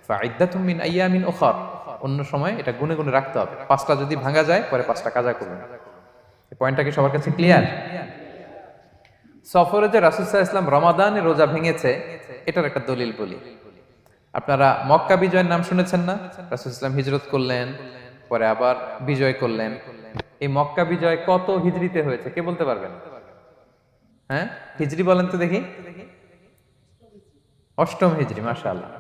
ফাইদ্দাতুম মিন আইয়ামিন উখার, অন্য সময় এটা গুনে গুনে রাখতে হবে। 5টা যদি ভাঙা যায় পরে 5টা কাজা করবেন। এই পয়েন্টটা কি সবার কাছে ক্লিয়ার? সফরে যে রাসূল সাল্লাল্লাহু আলাইহি ওয়াসাল্লাম রমাদানে রোজা ভেঙেছে, এটার একটা দলিল বলি। আপনারা মক্কা বিজয়ের নাম শুনেছেন না? রাসূল সাল্লাল্লাহু আলাইহি ওয়াসাল্লাম হিজরত করলেন, পরে আবার বিজয় করলেন। এই মক্কা বিজয় কত হিজরিতে হয়েছে কে বলতে পারবেন? হ্যাঁ, হিজরি বলেন তো দেখি। অষ্টম হিজরি, মাশাআল্লাহ।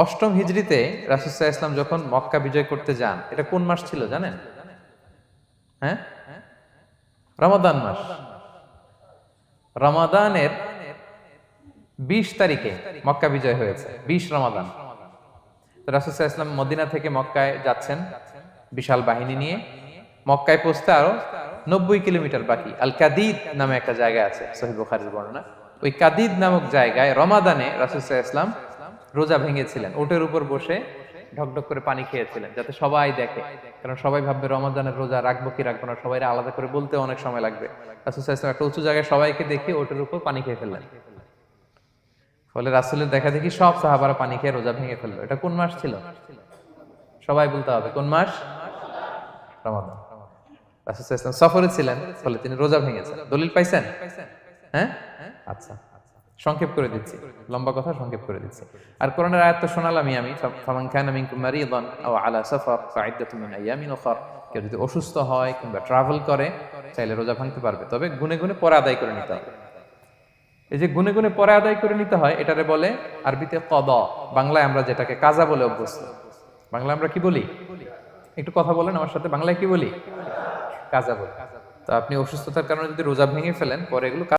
অষ্টম হিজরিতে রাসূল সাল্লাল্লাহু আলাইহি ওয়াসাল্লাম যখন মক্কা বিজয় করতে যান, এটা কোন মাস ছিল জানেন? হ্যাঁ, রমাদান মাস। রমাদানের 20 তারিখে মক্কা বিজয় হয়েছে, 20 রমাদান। তো রাসূল সাল্লাল্লাহু আলাইহি ওয়াসাল্লাম মদিনা থেকে মক্কায় যাচ্ছেন বিশাল বাহিনী নিয়ে। মক্কায় পৌঁছতে আরো 90 কিলোমিটার বাকি। আল কাদিদ নামে একটা জায়গা আছে, সহিহ বুখারীর বর্ণনা। ওই কাদিদ নামক জায়গায় রমাদানে রাসূল সাল্লাল্লাহু আলাইহি ওয়াসাল্লাম রোজা ভেঙেছিলেন, ওটের উপর বসে ঢকঢক করে পানি খেয়েছিলেন, যাতে সবাই দেখে। কারণ সবাই ভাববে রমাদানের রোজা রাখবো কি রাখবো না, সবাই আলাদা করে বলতে অনেক সময় লাগবে। রাসূল সাল্লাল্লাহু আলাইহি ওয়াসাল্লাম একটা উঁচু জায়গায় সবাইকে দেখে ওটের উপর পানি খেয়ে ফেললেন। ফলে রাসূলের দেখা দেখি সব সাহাবারা পানি খেয়ে রোজা ভেঙে ফেললো। এটা কোন মাস ছিল? সবাই বলতে হবে কোন মাস? রমাদান। রাসূল সাল্লাল্লাহু আলাইহি ওয়াসাল্লাম সফরে ছিলেন, ফলে তিনি রোজা ভেঙেছেন। দলিল পাইছেন? হ্যাঁ, আচ্ছা, সংক্ষেপ করে দিচ্ছি, লম্বা কথা সংক্ষেপ করে দিচ্ছি। আর কোরআনের আয়াত তো শোনালামই আমি, ফামান কানা মিনকুম মারিদান আও আলা সাফার ফাইদ্দাতুম মিন আইয়ামিন উখার। কেউ যদি অসুস্থ হয় কিংবা ট্রাভেল করে, চাইলে রোজা ভাঙতে পারবে, তবে গুনে গুনে পরে আদায় করে নিতে হবে। এই যে গুনে গুনে পরে আদায় করে নিতে হয়, এটারে বলে আরবিতে কদা, বাংলায় আমরা যেটাকে কাজা বলে অভ্যস্ত। বাংলায় আমরা কি বলি? একটু কথা বলেন আমার সাথে, বাংলায় কি বলি? কাজা বলি। তো আপনি অসুস্থতার কারণে যদি রোজা ভেঙে ফেলেন, পরে এগুলো